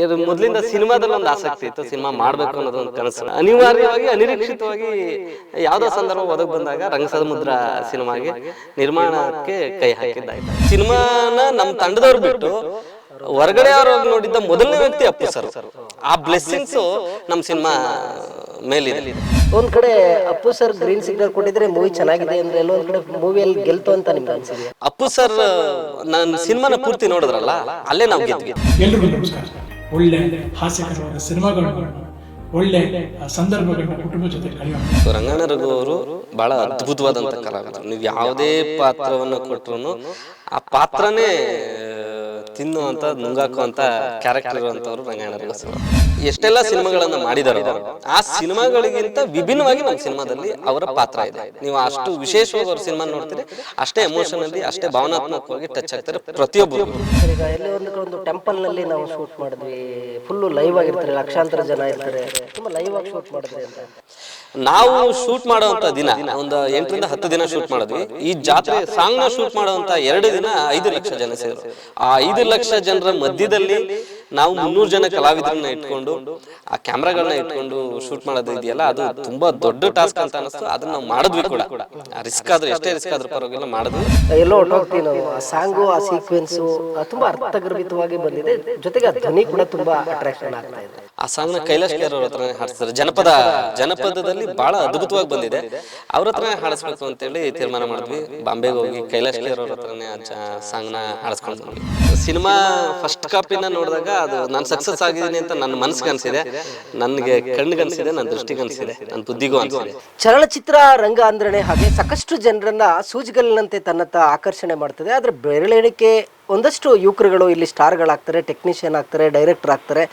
ಇದು ಮೊದಲಿಂದ ಸಿನಿಮಾದಲ್ಲಿ ಒಂದು ಆಸಕ್ತಿ ಇತ್ತು, ಸಿನಿಮಾ ಮಾಡಬೇಕು ಅನ್ನೋದು ಒಂದು ಕನಸು. ಅನಿವಾರ್ಯವಾಗಿ ಅನಿರೀಕ್ಷಿತವಾಗಿ ಯಾವುದೋ ಸಂದರ್ಭ ಒದಗಿ ಬಂದಾಗ ರಂಗಸಮುದ್ರ ಸಿನಿಮಾಗೆ ನಿರ್ಮಾಣಕ್ಕೆ ಕೈ ಹಾಕಿದ್ದಾಯ್ತು. ಸಿನಿಮಾನ ನಮ್ಮ ತಂಡದವ್ರು ಬಿಟ್ಟು ಹೊರಗಡೆ ಅವರು ನೋಡಿದ್ದ ಮೊದಲನೇ ವ್ಯಕ್ತಿ ಅಪ್ಪು ಸರ್. ಆ ಬ್ಲೆಸ್ಸಿಂಗ್ಸ್ ನಮ್ಮ ಸಿನಿಮಾ ಮೇಲಿದೆ. ಒಂದ್ ಕಡೆ ಅಪ್ಪು ಸರ್ ಗ್ರೀನ್ ಸಿಗ್ನಲ್ ಕೊಟ್ಟಿದ್ರೆ ಮೂವಿ ಚೆನ್ನಾಗಿದೆ ಅಂದ್ರೆ ಎಲ್ಲೊಂದ್ ಕಡೆ ಮೂವಿಯಲ್ಲಿ ಗೆಲ್ತು ಅಂತ ನಿಮ್ಗೆ ಅನ್ಸಿದೆ? ಅಪ್ಪು ಸರ್ ನಾನು ಸಿನಿಮಾನ ಪೂರ್ತಿ ನೋಡಿದ್ರಲ್ಲ, ಅಲ್ಲೇ ನಾವು ಗೆದ್ವಿ. ಎಲ್ರಿಗೂ ನಮಸ್ಕಾರ. ಒಳ್ಳೆ ಹಾಸ್ಯಕರವಾದ ಸಿನಿಮಾಗಳನ್ನು, ಒಳ್ಳೆ ಸಂದರ್ಭಗಳನ್ನ ಕುಟುಂಬ ಜೊತೆ ಕಳೆಯೋಣ. ರಂಗಣ್ಣ ರಘು ಅವರು ಬಹಳ ಅದ್ಭುತವಾದಂತ ಕಲಾವಿದರು. ನೀವು ಯಾವುದೇ ಪಾತ್ರವನ್ನು ಕೊಟ್ಟರು ಆ ಪಾತ್ರನೇ ತಿನ್ನುವಂತ ನುಂಗಾಕುವಂತ ಕ್ಯಾರೆಕ್ಟರ್ ಇರುವಂತವ್ರು ರಂಗಣ್ಣ ರಘು ಸರ್. ಎಷ್ಟೆಲ್ಲ ಸಿನಿಮಾಗಳನ್ನ ಮಾಡಿದಾರೋ ಆ ಸಿನಿಮಾಗಳಿಗಿಂತ ವಿಭಿನ್ನವಾಗಿ ನಮ್ಮ ಸಿನಿಮಾದಲ್ಲಿ ಅವರ ಪಾತ್ರ ಇದೆ. ನೀವು ಅಷ್ಟು ವಿಶೇಷವಾಗಿ ಅವ್ರ ಸಿನಿಮಾ ನೋಡ್ತೀರಿ, ಅಷ್ಟೇ ಎಮೋಷನಲಿ, ಅಷ್ಟೇ ಭಾವನಾತ್ಮಕವಾಗಿ ಟಚ್ ಆಗ್ತಾರೆ ಪ್ರತಿಯೊಬ್ಬರು. ಈಗ ಎಲ್ಲಿ ಒಂದು ಟೆಂಪಲ್ ನಲ್ಲಿ ನಾವು ಶೂಟ್ ಮಾಡಿದ್ವಿ, ಫುಲ್ ಲೈವ್ ಆಗಿರ್ತಾರೆ, ಲಕ್ಷಾಂತರ ಜನ ಇರ್ತಾರೆ, ತುಂಬಾ ಲೈವ್ ಆಗಿ ಶೂಟ್ ಮಾಡಿದ್ರಿ ಅಂತ. ನಾವು ಶೂಟ್ ಮಾಡುವಂತ ದಿನ ಒಂದು 8 ರಿಂದ 10 ದಿನ ಶೂಟ್ ಮಾಡಿದ್ವಿ. ಈ ಜಾತ್ರೆ ಸಾಂಗ್ ನ ಶೂಟ್ ಮಾಡುವಂತ 2 ದಿನ 5 ಲಕ್ಷ ಜನ ಸೇರಿದ್ರು. ಆ 5 ಲಕ್ಷ ಜನರ ಮಧ್ಯದಲ್ಲಿ ನಾವು 300 ಜನ ಕಲಾವಿದರನ್ನ ಇಟ್ಕೊಂಡು ಆ ಕ್ಯಾಮ್ರಾಗಳನ್ನ ಇಟ್ಕೊಂಡು ಶೂಟ್ ಮಾಡೋದು ಇದೆಯಲ್ಲ, ಅದು ತುಂಬಾ ದೊಡ್ಡ ಟಾಸ್ಕ್ ಅಂತ ಅನಿಸ್ತು. ಅದನ್ನ ನಾವು ಮಾಡಿದ್ವಿ ಕೂಡ. ರಿಸ್ಕ್ ಆದ್ರೂ, ಎಷ್ಟೇ ರಿಸ್ಕ್ ಆದ್ರೂ ಪರವಾಗಿಲ್ಲ ಮಾಡಿದ್ವಿ. ಎಲ್ಲೋ ಹೊಟ್ಟೋಗ್ತೀವಿ ನಾವು. ಆ ಸಾಂಗು, ಆ ಸೀಕ್ವೆನ್ಸ್ ತುಂಬಾ ಅರ್ಥಗರ್ಭಿತವಾಗಿ ಬಂದಿದೆ, ಜೊತೆಗೆ ಆ ಧ್ವನಿ ಕೂಡ ತುಂಬಾ ಅಟ್ರಾಕ್ಷನ್ ಆಗ್ತಾ ಇದೆ. ಆ ಸಾಂಗ್ ನ ಕೈಲಾಶ್ ಕೇರ್ ಅವ್ರ ಹತ್ರನೇ ಹಾಡಿಸ್ತಾರೆ. ಜನಪದದಲ್ಲಿ ಬಹಳ ಅದ್ಭುತವಾಗಿ ಬಂದಿದೆ. ಅವ್ರ ಹತ್ರನೇ ಹಾಡಿಸ್ಬೇಕು ಅಂತೇಳಿ ತೀರ್ಮಾನ ಮಾಡಿದ್ವಿ. ಬಾಂಬೆಗೆ ಹೋಗಿ ಕೈಲಾಶ್ ಕೇರ್ ಅವ್ರ ಹತ್ರನೇ ಸಾಂಗ್ ನ ಹಾಡಿಸ್ಕೊಂಡು ಬಂದ್ವಿ. ಸಿನಿಮಾ ಫಸ್ಟ್ ಕಾಪಿನ ನೋಡಿದಾಗ ಅದು ನಾನು ಸಕ್ಸಸ್ ಆಗಿದ್ದೀನಿ ಅಂತ ನನ್ನ ಮನಸ್ಸಿಗೆ ಅನ್ಸಿದೆ, ನನಗೆ ಕಣ್ಣಿಗೆ ಅನ್ಸಿದೆ, ನನ್ನ ದೃಷ್ಟಿಗೆ ಅನ್ಸಿದೆ, ನನ್ನ ಬುದ್ಧಿಗೂ ಅನ್ಸಿದೆ. ಚಲನಚಿತ್ರ ರಂಗ ಅಂದ್ರೆ ಹಾಗೆ ಸಾಕಷ್ಟು ಜನರನ್ನ ಸೂಜಿಗಲ್ಲಿನಂತೆ ತನ್ನತ್ತ ಆಕರ್ಷಣೆ ಮಾಡ್ತದೆ. ಆದ್ರೆ ಬೆರಳೆಣಿಕೆ ಒಂದಷ್ಟು ಯುವಕರುಗಳು ಇಲ್ಲಿ ಸ್ಟಾರ್ಗಳಾಗ್ತಾರೆ, ಟೆಕ್ನಿಷಿಯನ್ ಆಗ್ತಾರೆ, ಡೈರೆಕ್ಟರ್ ಆಗ್ತಾರೆ,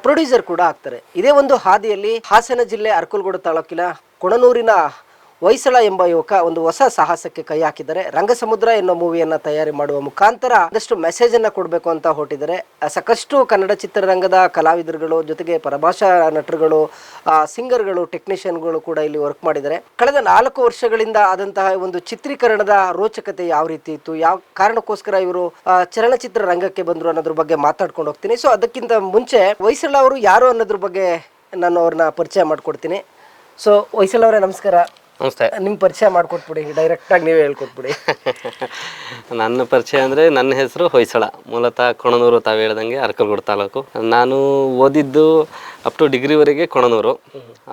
ಪ್ರೊಡ್ಯೂಸರ್ ಕೂಡ ಆಗ್ತಾರೆ. ಇದೇ ಒಂದು ಹಾದಿಯಲ್ಲಿ ಹಾಸನ ಜಿಲ್ಲೆ ಅರಕಲಗೂಡು ತಾಲೂಕಿನ ಕೊಣನೂರಿನ ಹೊಯ್ಸಳ ಎಂಬ ಯುವಕ ಒಂದು ಹೊಸ ಸಾಹಸಕ್ಕೆ ಕೈ ಹಾಕಿದ್ದಾರೆ. ರಂಗಸಮುದ್ರ ಎನ್ನೋ ಮೂವಿಯನ್ನ ತಯಾರಿ ಮಾಡುವ ಮುಖಾಂತರ ಒಂದಷ್ಟು ಮೆಸೇಜ್ ಅನ್ನ ಕೊಡಬೇಕು ಅಂತ ಹೊರಟಿದ್ದಾರೆ. ಸಾಕಷ್ಟು ಕನ್ನಡ ಚಿತ್ರರಂಗದ ಕಲಾವಿದರುಗಳು, ಜೊತೆಗೆ ಪರಭಾಷಾ ನಟರುಗಳು, ಸಿಂಗರ್ಗಳು, ಟೆಕ್ನಿಷಿಯನ್ಗಳು ಕೂಡ ಇಲ್ಲಿ ವರ್ಕ್ ಮಾಡಿದ್ದಾರೆ. ಕಳೆದ 4 ವರ್ಷಗಳಿಂದ ಆದಂತಹ ಒಂದು ಚಿತ್ರೀಕರಣದ ರೋಚಕತೆ ಯಾವ ರೀತಿ ಇತ್ತು, ಯಾವ ಕಾರಣಕ್ಕೋಸ್ಕರ ಇವರು ಚಲನಚಿತ್ರ ರಂಗಕ್ಕೆ ಬಂದ್ರು ಅನ್ನೋದ್ರ ಬಗ್ಗೆ ಮಾತಾಡ್ಕೊಂಡು ಹೋಗ್ತೀನಿ. ಸೊ ಅದಕ್ಕಿಂತ ಮುಂಚೆ ಹೊಯ್ಸಳ ಅವರು ಯಾರು ಅನ್ನೋದ್ರ ಬಗ್ಗೆ ನಾನು ಅವ್ರನ್ನ ಪರಿಚಯ ಮಾಡ್ಕೊಡ್ತೀನಿ. ಸೊ ಹೊಯ್ಸಳ ಅವರೇ ನಮಸ್ಕಾರ. ನಮಸ್ತೆ. ನಿಮ್ಮ ಪರಿಚಯ ಮಾಡ್ಕೊಟ್ಬಿಡಿ, ಡೈರೆಕ್ಟ್ ಆಗಿ ನೀವೇ ಹೇಳ್ಕೊಟ್ಬಿಡಿ. ನನ್ನ ಪರಿಚಯ ಅಂದರೆ, ನನ್ನ ಹೆಸರು ಹೊಯ್ಸಳ, ಮೂಲತಃ ಕೊಣನೂರು, ತಾವು ಹೇಳ್ದಂಗೆ ಅರಕಲಗೂಡು ತಾಲೂಕು. ನಾನು ಓದಿದ್ದು ಅಪ್ ಟು ಡಿಗ್ರಿವರೆಗೆ ಕೊಣನೂರು.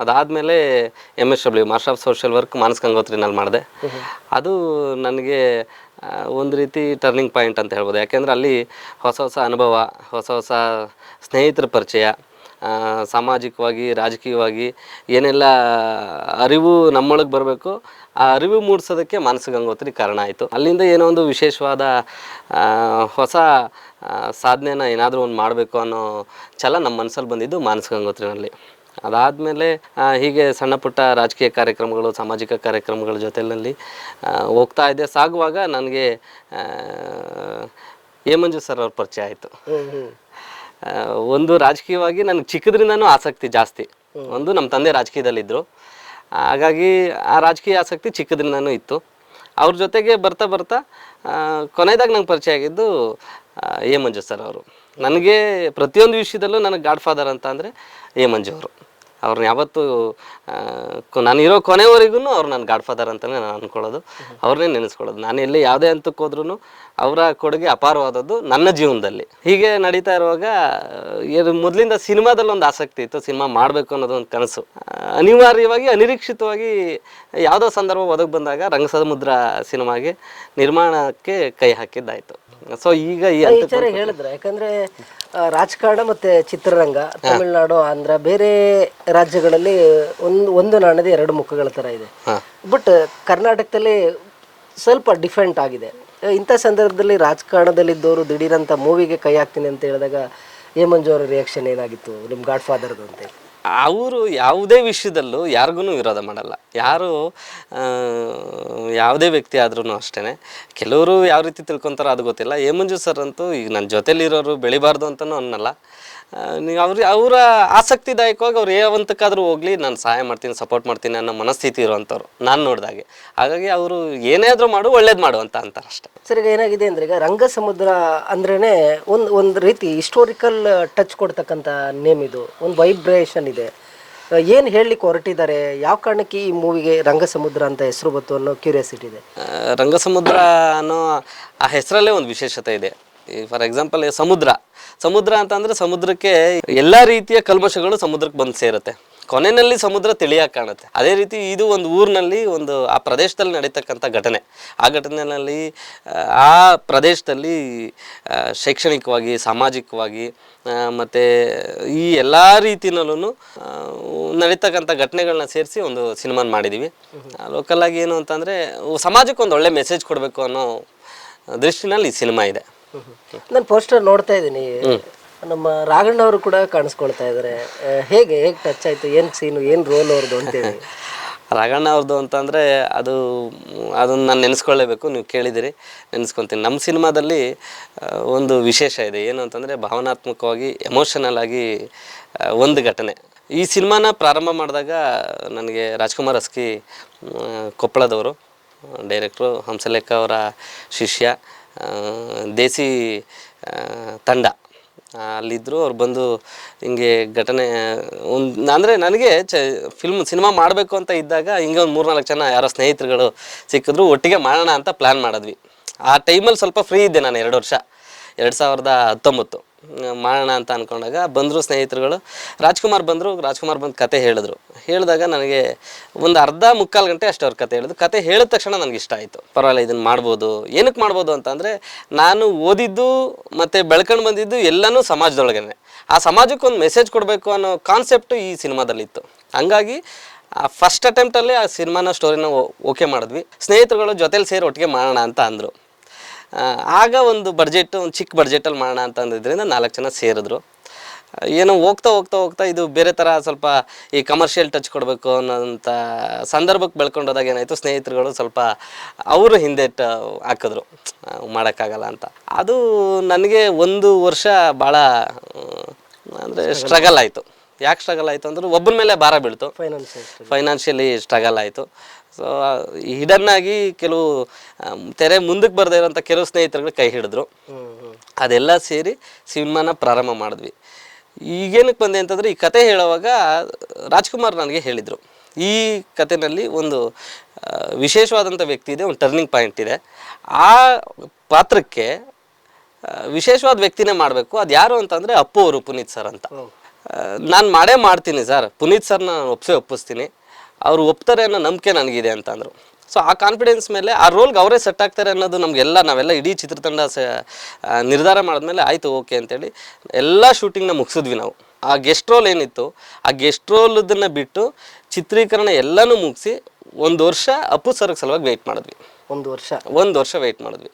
ಅದಾದಮೇಲೆ MSW master of social work Manasa ಗಂಗೋತ್ರಿನಲ್ಲಿ ಮಾಡಿದೆ. ಅದು ನನಗೆ ಒಂದು ರೀತಿ ಟರ್ನಿಂಗ್ ಪಾಯಿಂಟ್ ಅಂತ ಹೇಳ್ಬೋದು. ಯಾಕೆಂದರೆ ಅಲ್ಲಿ ಹೊಸ ಹೊಸ ಅನುಭವ, ಹೊಸ ಸ್ನೇಹಿತರ ಪರಿಚಯ, ಸಾಮಾಜಿಕವಾಗಿ, ರಾಜಕೀಯವಾಗಿ ಏನೆಲ್ಲ ಅರಿವು ನಮ್ಮೊಳಗೆ ಬರಬೇಕು, ಆ ಅರಿವು ಮೂಡಿಸೋದಕ್ಕೆ ಮಾನಸ ಗಂಗೋತ್ರಿ ಕಾರಣ ಆಯಿತು. ಅಲ್ಲಿಂದ ಏನೋ ಒಂದು ವಿಶೇಷವಾದ ಹೊಸ ಸಾಧನೆನ ಏನಾದರೂ ಒಂದು ಮಾಡಬೇಕು ಅನ್ನೋ ಛಲ ನಮ್ಮ ಮನಸ್ಸಲ್ಲಿ ಬಂದಿದ್ದು ಮಾನಸ ಗಂಗೋತ್ರಿನಲ್ಲಿ. ಅದಾದಮೇಲೆ ಹೀಗೆ ಸಣ್ಣ ಪುಟ್ಟ ರಾಜಕೀಯ ಕಾರ್ಯಕ್ರಮಗಳು, ಸಾಮಾಜಿಕ ಕಾರ್ಯಕ್ರಮಗಳ ಜೊತೆಯಲ್ಲಿ ಹೋಗ್ತಾ ಇದ್ದೆ. ಸಾಗುವಾಗ ನನಗೆ ಎ ಮಂಜು ಸರ್ ಅವ್ರ ಪರಿಚಯ ಆಯಿತು. ಒಂದು ರಾಜಕೀಯವಾಗಿ ನನಗೆ ಚಿಕ್ಕದ್ರಿಂದನೂ ಆಸಕ್ತಿ ಜಾಸ್ತಿ. ಒಂದು ನಮ್ಮ ತಂದೆ ರಾಜಕೀಯದಲ್ಲಿದ್ದರು, ಹಾಗಾಗಿ ಆ ರಾಜಕೀಯ ಆಸಕ್ತಿ ಚಿಕ್ಕದ್ರಿಂದನೂ ಇತ್ತು. ಅವ್ರ ಜೊತೆಗೆ ಬರ್ತಾ ಬರ್ತಾ ಕೊನೆಯದಾಗಿ ನಂಗೆ ಪರಿಚಯ ಆಗಿದ್ದು ಎ ಮಂಜು ಸರ್ ಅವರು. ನನಗೆ ಪ್ರತಿಯೊಂದು ವಿಷಯದಲ್ಲೂ ನನಗೆ ಗಾಡ್ ಫಾದರ್ ಅಂತ ಅಂದರೆ ಎ ಮಂಜು ಅವರು. ಅವ್ರನ್ನ ಯಾವತ್ತೂ ನಾನಿರೋ ಕೊನೆವರೆಗೂ ಅವ್ರು ನನ್ನ ಗಾಡ್ ಫಾದರ್ ಅಂತಲೇ ನಾನು ಅಂದ್ಕೊಳ್ಳೋದು, ಅವ್ರನ್ನೇ ನೆನೆಸ್ಕೊಳ್ಳೋದು. ನಾನು ಎಲ್ಲಿ ಯಾವುದೇ ಹಂತಕ್ಕೆ ಹೋದ್ರೂ ಅವರ ಕೊಡುಗೆ ಅಪಾರವಾದದ್ದು ನನ್ನ ಜೀವನದಲ್ಲಿ. ಹೀಗೆ ನಡೀತಾ ಇರುವಾಗ ಮೊದಲಿಂದ ಸಿನಿಮಾದಲ್ಲಿ ಒಂದು ಆಸಕ್ತಿ ಇತ್ತು, ಸಿನಿಮಾ ಮಾಡಬೇಕು ಅನ್ನೋದೊಂದು ಕನಸು. ಅನಿವಾರ್ಯವಾಗಿ ಅನಿರೀಕ್ಷಿತವಾಗಿ ಯಾವುದೋ ಸಂದರ್ಭ ಒದಗಿ ಬಂದಾಗ ರಂಗಸಮುದ್ರ ಸಿನಿಮಾಗೆ ನಿರ್ಮಾಣಕ್ಕೆ ಕೈ ಹಾಕಿದ್ದಾಯಿತು. ಸೊ ಈಗ ಈ ವಿಚಾರ ಹೇಳಿದ್ರೆ, ಯಾಕಂದ್ರೆ ರಾಜಕಾರಣ ಮತ್ತೆ ಚಿತ್ರರಂಗ ತಮಿಳುನಾಡು, ಆಂಧ್ರ, ಬೇರೆ ರಾಜ್ಯಗಳಲ್ಲಿ ಒಂದು ನಾಣ್ಯದ 2 ಮುಖಗಳ ತರ ಇದೆ. ಬಟ್ ಕರ್ನಾಟಕದಲ್ಲಿ ಸ್ವಲ್ಪ ಡಿಫ್ರೆಂಟ್ ಆಗಿದೆ. ಇಂಥ ಸಂದರ್ಭದಲ್ಲಿ ರಾಜಕಾರಣದಲ್ಲಿದ್ದವರು ದಿಢೀರಂತ ಮೂವಿಗೆ ಕೈ ಹಾಕ್ತೀನಿ ಅಂತ ಹೇಳಿದಾಗ ಎ ಮಂಜು ಅವರ ರಿಯಾಕ್ಷನ್ ಏನಾಗಿತ್ತು, ನಿಮ್ಮ ಗಾಡ್ ಫಾದರ್ದು ಅಂತ? ಅವರು ಯಾವುದೇ ವಿಷಯದಲ್ಲೂ ಯಾರಿಗೂ ವಿರೋಧ ಮಾಡಲ್ಲ. ಯಾರು ಯಾವುದೇ ವ್ಯಕ್ತಿ ಆದ್ರೂ ಅಷ್ಟೇ. ಕೆಲವರು ಯಾವ ರೀತಿ ತಿಳ್ಕೊತಾರೋ ಅದು ಗೊತ್ತಿಲ್ಲ. ಎ ಮಂಜು ಸರ್ ಅಂತೂ ಈಗ ನನ್ನ ಜೊತೆಲಿರೋರು ಬೆಳಿಬಾರ್ದು ಅಂತಲೂ ಅನ್ನಲ್ಲ, ನೀವು ಅವರ ಆಸಕ್ತಿದಾಯಕವಾಗಿ ಅವ್ರು ಯಾವಂತಕ್ಕಾದರೂ ಹೋಗಲಿ ನಾನು ಸಹಾಯ ಮಾಡ್ತೀನಿ, ಸಪೋರ್ಟ್ ಮಾಡ್ತೀನಿ ಅನ್ನೋ ಮನಸ್ಥಿತಿ ಇರುವಂಥವ್ರು ನಾನು ನೋಡಿದಾಗೆ. ಹಾಗಾಗಿ ಅವರು ಏನೇ ಆದರೂ ಮಾಡು, ಒಳ್ಳೇದು ಮಾಡು ಅಂತ ಅಂತಾರೆ ಅಷ್ಟೇ. ಸರ್, ಈಗ ಏನಾಗಿದೆ ಅಂದರೆ ಈಗ ರಂಗ ಸಮುದ್ರ ಅಂದ್ರೇ ಒಂದು ರೀತಿ ಹಿಸ್ಟೋರಿಕಲ್ ಟಚ್ ಕೊಡ್ತಕ್ಕಂಥ ನೇಮ್ ಇದು, ಒಂದು ವೈಬ್ರೇಷನ್ ಇದೆ. ಏನು ಹೇಳಲಿಕ್ಕೆ ಹೊರಟಿದ್ದಾರೆ, ಯಾವ ಕಾರಣಕ್ಕೆ ಈ ಮೂವಿಗೆ ರಂಗ ಸಮುದ್ರ ಅಂತ ಹೆಸರು ಬಂತು ಅನ್ನೋ ಕ್ಯೂರಿಯಾಸಿಟಿ ಇದೆ. ರಂಗಸಮುದ್ರ ಅನ್ನೋ ಆ ಹೆಸರಲ್ಲೇ ಒಂದು ವಿಶೇಷತೆ ಇದೆ. ಫಾರ್ ಎಕ್ಸಾಂಪಲ್ ಸಮುದ್ರ ಅಂತಂದರೆ ಸಮುದ್ರಕ್ಕೆ ಎಲ್ಲ ರೀತಿಯ ಕಲ್ಮಶಗಳು ಸಮುದ್ರಕ್ಕೆ ಬಂದು ಸೇರುತ್ತೆ, ಕೊನೆಯಲ್ಲಿ ಸಮುದ್ರ ತಿಳಿಯಾಗಿ ಕಾಣುತ್ತೆ. ಅದೇ ರೀತಿ ಇದು ಒಂದು ಊರಿನಲ್ಲಿ ಆ ಪ್ರದೇಶದಲ್ಲಿ ನಡೀತಕ್ಕಂಥ ಘಟನೆ. ಆ ಘಟನೆಯಲ್ಲಿ ಆ ಪ್ರದೇಶದಲ್ಲಿ ಶೈಕ್ಷಣಿಕವಾಗಿ, ಸಾಮಾಜಿಕವಾಗಿ ಮತ್ತು ಈ ಎಲ್ಲ ರೀತಿಯಲ್ಲೂ ನಡೀತಕ್ಕಂಥ ಘಟನೆಗಳನ್ನ ಸೇರಿಸಿ ಒಂದು ಸಿನಿಮಾನ ಮಾಡಿದ್ದೀವಿ. ಲೋಕಲಾಗಿ ಏನು ಅಂತಂದರೆ ಸಮಾಜಕ್ಕೆ ಒಂದು ಒಳ್ಳೆ ಮೆಸೇಜ್ ಕೊಡಬೇಕು ಅನ್ನೋ ದೃಷ್ಟಿನಲ್ಲಿ ಈ ಸಿನಿಮಾ ಇದೆ. ನಾನು ಪೋಸ್ಟರ್ ನೋಡ್ತಾ ಇದ್ದೀನಿ, ನಮ್ಮ ರಾಘಣ್ಣ ಅವರು ಕೂಡ ಕಾಣಿಸ್ಕೊಳ್ತಾ ಇದ್ದಾರೆ. ಹೇಗೆ ಟಚ್ ಆಯಿತು, ಏನು ಸೀನು, ಏನು ರೋಲ್ ಅವ್ರದ್ದು ಅಂತೇಳಿ? ರಾಘಣ್ಣ ಅವ್ರದ್ದು ಅಂತಂದರೆ ಅದನ್ನು ನಾನು ನೆನೆಸ್ಕೊಳ್ಳೇಬೇಕು. ನೀವು ಕೇಳಿದಿರಿ, ನೆನೆಸ್ಕೊತೀನಿ. ನಮ್ಮ ಸಿನಿಮಾದಲ್ಲಿ ಒಂದು ವಿಶೇಷ ಇದೆ. ಏನು ಅಂತಂದರೆ ಭಾವನಾತ್ಮಕವಾಗಿ, ಎಮೋಷನಲ್ ಆಗಿ ಒಂದು ಘಟನೆ. ಈ ಸಿನಿಮಾನ ಪ್ರಾರಂಭ ಮಾಡಿದಾಗ ನನಗೆ ರಾಜ್ಕುಮಾರ್ ಅಸ್ಕಿ, ಕೊಪ್ಪಳದವರು, ಡೈರೆಕ್ಟ್ರು, ಹಂಸಲೇಖ ಅವರ ಶಿಷ್ಯ, ದೇಸಿ ತಂಡ ಅಲ್ಲಿದ್ದರು. ಅವ್ರು ಬಂದು ಹಿಂಗೆ ಘಟನೆ ಅಂದರೆ ನನಗೆ ಸಿನಿಮಾ ಮಾಡಬೇಕು ಅಂತ ಇದ್ದಾಗ ಹಿಂಗೆ ಒಂದು 3-4 ಜನ ಯಾರೋ ಸ್ನೇಹಿತರುಗಳು ಸಿಕ್ಕಿದ್ರು, ಒಟ್ಟಿಗೆ ಮಾಡೋಣ ಅಂತ ಪ್ಲ್ಯಾನ್ ಮಾಡಿದ್ವಿ. ಆ ಟೈಮಲ್ಲಿ ಸ್ವಲ್ಪ ಫ್ರೀ ಇದ್ದೆ ನಾನು, 2 ವರ್ಷ, 2019 ಮಾಡೋಣ ಅಂತ ಅಂದ್ಕೊಂಡಾಗ ಬಂದರು ಸ್ನೇಹಿತರುಗಳು. ರಾಜ್ಕುಮಾರ್ ಬಂದು ಕತೆ ಹೇಳಿದಾಗ ನನಗೆ ಒಂದು ಮುಕ್ಕಾಲು ಗಂಟೆ ಅಷ್ಟು ಅವ್ರ ಕತೆ ಹೇಳಿದ್ರು. ಕತೆ ಹೇಳಿದ ತಕ್ಷಣ ನನಗೆ ಇಷ್ಟ ಆಯಿತು. ಪರವಾಗಿಲ್ಲ, ಇದನ್ನು ಮಾಡ್ಬೋದು. ಏನಕ್ಕೆ ಮಾಡ್ಬೋದು ಅಂತಂದರೆ, ನಾನು ಓದಿದ್ದು ಮತ್ತು ಬೆಳ್ಕೊಂಡು ಬಂದಿದ್ದು ಎಲ್ಲನೂ ಸಮಾಜದೊಳಗೇ. ಆ ಸಮಾಜಕ್ಕೆ ಒಂದು ಮೆಸೇಜ್ ಕೊಡಬೇಕು ಅನ್ನೋ ಕಾನ್ಸೆಪ್ಟು ಈ ಸಿನಿಮಾದಲ್ಲಿತ್ತು. ಹಂಗಾಗಿ ಫಸ್ಟ್ ಅಟೆಂಪ್ಟಲ್ಲಿ ಆ ಸಿನಿಮಾನ ಸ್ಟೋರಿನ ಓಕೆ ಮಾಡಿದ್ವಿ. ಸ್ನೇಹಿತರುಗಳು ಜೊತೆಲಿ ಸೇರಿ ಒಟ್ಟಿಗೆ ಮಾಡೋಣ ಅಂತ ಅಂದರು. ಆಗ ಒಂದು ಚಿಕ್ಕ ಬಡ್ಜೆಟಲ್ಲಿ ಮಾಡೋಣ ಅಂತ ಅಂದಿದ್ದರಿಂದ 4 ಜನ ಸೇರಿದ್ರು. ಏನೋ ಹೋಗ್ತಾ ಇದು ಬೇರೆ ಥರ ಸ್ವಲ್ಪ ಈ ಕಮರ್ಷಿಯಲ್ ಟಚ್ ಕೊಡಬೇಕು ಅನ್ನೋಂಥ ಸಂದರ್ಭಕ್ಕೆ ಬೆಳ್ಕೊಂಡೋದಾಗ ಏನಾಯಿತು, ಸ್ನೇಹಿತರುಗಳು ಸ್ವಲ್ಪ ಅವರು ಹಿಂದೆ ಹಾಕಿದ್ರು, ಮಾಡೋಕ್ಕಾಗಲ್ಲ ಅಂತ. ಅದು ನನಗೆ 1 ವರ್ಷ ಭಾಳ ಅಂದರೆ ಸ್ಟ್ರಗಲ್ ಆಯಿತು. ಯಾಕೆ ಸ್ಟ್ರಗಲ್ ಆಯಿತು ಅಂದ್ರೆ, ಒಬ್ಬರ ಮೇಲೆ ಭಾರ ಬೀಳ್ತು, ಫೈನಾನ್ಷಿಯಲಿ ಸ್ಟ್ರಗಲ್ ಆಯಿತು. ಸೊ ಹಿಡನ್ನಾಗಿ ಕೆಲವು ತೆರೆ ಮುಂದಕ್ಕೆ ಬರದೇ ಇರೋಂಥ ಕೆಲವು ಸ್ನೇಹಿತರುಗಳು ಕೈ ಹಿಡಿದ್ರು. ಅದೆಲ್ಲ ಸೇರಿ ಸಿನಿಮಾನ ಪ್ರಾರಂಭ ಮಾಡಿದ್ವಿ. ಈಗೇನಕ್ಕೆ ಬಂದೆ ಅಂತಂದರೆ, ಈ ಕತೆ ಹೇಳುವಾಗ ರಾಜ್ಕುಮಾರ್ ನನಗೆ ಹೇಳಿದರು, ಈ ಕಥೆನಲ್ಲಿ ಒಂದು ವಿಶೇಷವಾದಂಥ ವ್ಯಕ್ತಿ ಇದೆ, ಒಂದು ಟರ್ನಿಂಗ್ ಪಾಯಿಂಟ್ ಇದೆ. ಆ ಪಾತ್ರಕ್ಕೆ ವಿಶೇಷವಾದ ವ್ಯಕ್ತಿನೇ ಮಾಡಬೇಕು. ಅದು ಯಾರು ಅಂತಂದರೆ ಅಪ್ಪು ಅವರು, ಪುನೀತ್ ಸರ್ ಅಂತ. ನಾನು ಮಾಡ್ತೀನಿ ಸರ್, ಪುನೀತ್ ಸರ್ನ ಒಪ್ಪಿಸ್ತೀನಿ, ಅವರು ಒಪ್ತಾರೆ ಅನ್ನೋ ನಂಬಿಕೆ ನನಗಿದೆ ಅಂತಂದರು. ಸೊ ಆ ಕಾನ್ಫಿಡೆನ್ಸ್ ಮೇಲೆ ಆ ರೋಲ್ಗೆ ಅವರೇ ಸೆಟ್ ಆಗ್ತಾರೆ ಅನ್ನೋದು ನಾವೆಲ್ಲ ಇಡೀ ಚಿತ್ರತಂಡ ನಿರ್ಧಾರ ಮಾಡಿದ್ಮೇಲೆ ಆಯಿತು, ಓಕೆ ಅಂತೇಳಿ ಎಲ್ಲ ಶೂಟಿಂಗ್ನ ಮುಗಿಸಿದ್ವಿ ನಾವು. ಆ ಗೆಸ್ಟ್ ರೋಲ್ ಏನಿತ್ತು, ಆ ಗೆಸ್ಟ್ ರೋಲ್ದನ್ನು ಬಿಟ್ಟು ಚಿತ್ರೀಕರಣ ಎಲ್ಲನೂ ಮುಗಿಸಿ 1 ವರ್ಷ ಅಪ್ಪು ಸರ್ಗೆ ಸಲುವಾಗಿ ವೆಯ್ಟ್ ಮಾಡಿದ್ವಿ. 1 ವರ್ಷ ವೆಯ್ಟ್ ಮಾಡಿದ್ವಿ.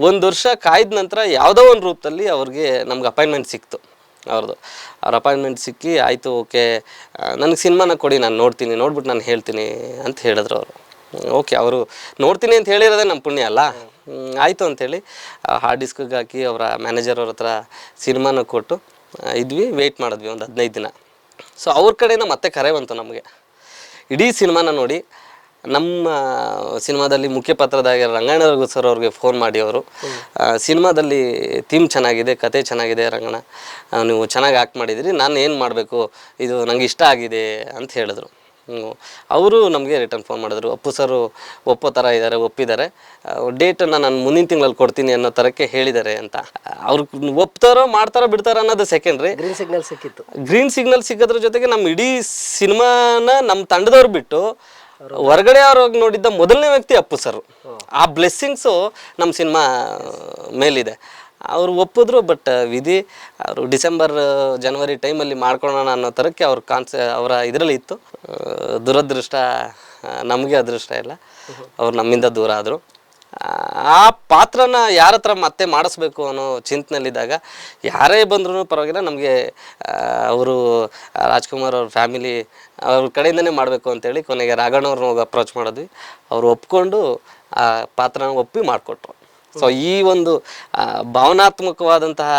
1 ವರ್ಷ ಕಾಯ್ದ ನಂತರ ಯಾವುದೋ ಒಂದು ರೂಪದಲ್ಲಿ ನಮ್ಗೆ ಅಪಾಯಿಂಟ್ಮೆಂಟ್ ಸಿಕ್ತು. ಅವ್ರ ಅಪಾಯಿಂಟ್ಮೆಂಟ್ ಸಿಕ್ಕಿ ಆಯಿತು, ಓಕೆ ನನಗೆ ಸಿನಿಮಾನ ಕೊಡಿ, ನಾನು ನೋಡ್ಬಿಟ್ಟು ನಾನು ಹೇಳ್ತೀನಿ ಅಂತ ಹೇಳಿದ್ರು ಅವರು. ಓಕೆ, ಅವರು ನೋಡ್ತೀನಿ ಅಂತ ಹೇಳಿರೋದೇ ನಮ್ಮ ಪುಣ್ಯ ಅಲ್ಲ. ಆಯಿತು ಅಂಥೇಳಿ ಹಾರ್ಡ್ ಡಿಸ್ಕಿಗೆ ಹಾಕಿ ಅವರ ಮ್ಯಾನೇಜರ್ ಅವ್ರ ಹತ್ರ ಸಿನಿಮಾನ ಕೊಟ್ಟು ವೆಯ್ಟ್ ಮಾಡಿದ್ವಿ ಒಂದು 15 ದಿನ. ಸೊ ಅವ್ರ ಕಡೆಯಿಂದ ಮತ್ತೆ ಕರೆ ಬಂತು ನಮಗೆ, ಇಡೀ ಸಿನಿಮಾನ ನೋಡಿ ನಮ್ಮ ಸಿನಿಮಾದಲ್ಲಿ ಮುಖ್ಯ ಪಾತ್ರದಾಗ ರಂಗಣ್ಣ ಸರ್ ಅವ್ರಿಗೆ ಫೋನ್ ಮಾಡಿ ಅವರು, ಸಿನಿಮಾದಲ್ಲಿ ಥೀಮ್ ಚೆನ್ನಾಗಿದೆ, ಕತೆ ಚೆನ್ನಾಗಿದೆ ರಂಗಣ್ಣ, ನೀವು ಚೆನ್ನಾಗಿ ಆ್ಯಕ್ಟ್ ಮಾಡಿದಿರಿ, ನಾನು ಏನು ಮಾಡಬೇಕು, ಇದು ನನಗೆ ಇಷ್ಟ ಆಗಿದೆ ಅಂತ ಹೇಳಿದ್ರು. ಅವರು ನಮಗೆ ರಿಟರ್ನ್ ಫೋನ್ ಮಾಡಿದ್ರು, ಅಪ್ಪು ಸರು ಒಪ್ಪೋ ಥರ ಒಪ್ಪಿದ್ದಾರೆ, ಡೇಟನ್ನು ನಾನು ಮುಂದಿನ ತಿಂಗಳಲ್ಲಿ ಕೊಡ್ತೀನಿ ಅನ್ನೋ ಥರಕ್ಕೆ ಹೇಳಿದ್ದಾರೆ ಅಂತ. ಅವ್ರು ಒಪ್ತಾರೋ ಮಾಡ್ತಾರೋ ಬಿಡ್ತಾರೋ ಅನ್ನೋದು ಸೆಕೆಂಡ್ರಿ. ಗ್ರೀನ್ ಸಿಗ್ನಲ್ ಸಿಗೋದ್ರ ಜೊತೆಗೆ ನಮ್ಮ ಇಡೀ ಸಿನಿಮಾನ ನಮ್ಮ ತಂಡದವ್ರು ಬಿಟ್ಟು ಹೊರಗಡೆ ಅವ್ರಿಗೆ ನೋಡಿದ್ದ ಮೊದಲನೇ ವ್ಯಕ್ತಿ ಅಪ್ಪು ಸರ್. ಆ ಬ್ಲೆಸ್ಸಿಂಗ್ಸು ನಮ್ಮ ಸಿನಿಮಾ ಮೇಲಿದೆ. ಅವರು ಒಪ್ಪಿದ್ರು, ಬಟ್ ವಿಧಿ ಅವರು ಡಿಸೆಂಬರ್ ಜನವರಿ ಟೈಮಲ್ಲಿ ಮಾಡ್ಕೊಳ್ಳೋಣ ಅನ್ನೋ ಥರಕ್ಕೆ ಅವರ ಇದರಲ್ಲಿ ಇತ್ತು. ದುರದೃಷ್ಟ, ನಮಗೆ ಅದೃಷ್ಟ ಇಲ್ಲ, ಅವ್ರು ನಮ್ಮಿಂದ ದೂರ ಆದರು. ಆ ಪಾತ್ರನ ಯಾರ ಹತ್ರ ಮತ್ತೆ ಮಾಡಿಸ್ಬೇಕು ಅನ್ನೋ ಚಿಂತನೆಯಲ್ಲಿದ್ದಾಗ ಯಾರೇ ಬಂದ್ರೂ ಪರವಾಗಿಲ್ಲ, ನಮಗೆ ಅವರು ರಾಜ್ಕುಮಾರ್ ಅವ್ರ ಫ್ಯಾಮಿಲಿ ಅವ್ರ ಕಡೆಯಿಂದನೇ ಮಾಡಬೇಕು ಅಂತೇಳಿ ಕೊನೆಗೆ ರಾಘಣ್ಣವ್ರನ್ನ ಹೋಗಿ ಅಪ್ರೋಚ್ ಮಾಡಿದ್ವಿ. ಅವರು ಒಪ್ಕೊಂಡು ಆ ಪಾತ್ರನ ಒಪ್ಪಿ ಮಾಡಿಕೊಟ್ರು. ಸೊ ಈ ಒಂದು ಭಾವನಾತ್ಮಕವಾದಂತಹ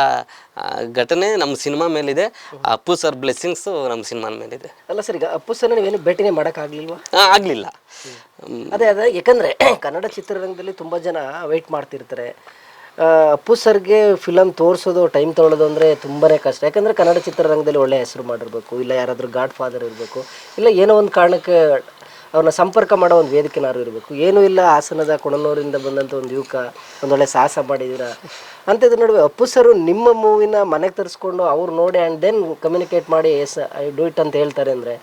ಘಟನೆ ನಮ್ಮ ಸಿನಿಮಾ ಮೇಲಿದೆ. ಅಪ್ಪು ಸರ್ ಬ್ಲೆಸ್ಸಿಂಗ್ಸು ನಮ್ಮ ಸಿನಿಮಾ ಮೇಲಿದೆ. ಅಲ್ಲ ಸರ್, ಈಗ ಅಪ್ಪು ಸರ್ ನೀವೇನು ಭೇಟಿನೇ ಮಾಡೋಕ್ಕಾಗಲಿಲ್ವಾ? ಆಗಲಿಲ್ಲ. ಅದೇ ಯಾಕಂದರೆ ಕನ್ನಡ ಚಿತ್ರರಂಗದಲ್ಲಿ ತುಂಬ ಜನ ವೆಯ್ಟ್ ಮಾಡ್ತಿರ್ತಾರೆ. ಅಪ್ಪು ಸರ್ಗೆ ಫಿಲಮ್ ತೋರಿಸೋದು, ಟೈಮ್ ತೊಗೊಳ್ಳೋದು ಅಂದರೆ ತುಂಬಾ ಕಷ್ಟ. ಯಾಕಂದರೆ ಕನ್ನಡ ಚಿತ್ರರಂಗದಲ್ಲಿ ಒಳ್ಳೆ ಹೆಸರು ಮಾಡಿರ್ಬೇಕು, ಇಲ್ಲ ಯಾರಾದರೂ ಗಾಡ್ ಫಾದರ್ ಇರಬೇಕು, ಇಲ್ಲ ಏನೋ ಒಂದು ಕಾರಣಕ್ಕೆ ಅವ್ರನ್ನ ಸಂಪರ್ಕ ಮಾಡೋ ಒಂದು ವೇದಿಕೆನಾರು ಇರಬೇಕು. ಏನೂ ಇಲ್ಲ, ಹಾಸನದ ಕೊಣನೂರಿಂದ ಬಂದಂಥ ಒಂದು ಯುವಕ, ಒಂದೊಳ್ಳೆ ಸಾಹಸ ಮಾಡಿದ್ದೀರಾ. ಅಂಥದ್ರ ನಡುವೆ ಅಪ್ಪು ಸರು ನಿಮ್ಮ ಮೂವಿನ ಮನೆಗೆ ತರಿಸ್ಕೊಂಡು ಅವ್ರು ನೋಡಿ ಆ್ಯಂಡ್ ದೆನ್ ಕಮ್ಯುನಿಕೇಟ್ ಮಾಡಿ ಎಸ್ ಐ ಡೂ ಇಟ್ ಅಂತ ಹೇಳ್ತಾರೆ ಅಂದರೆ,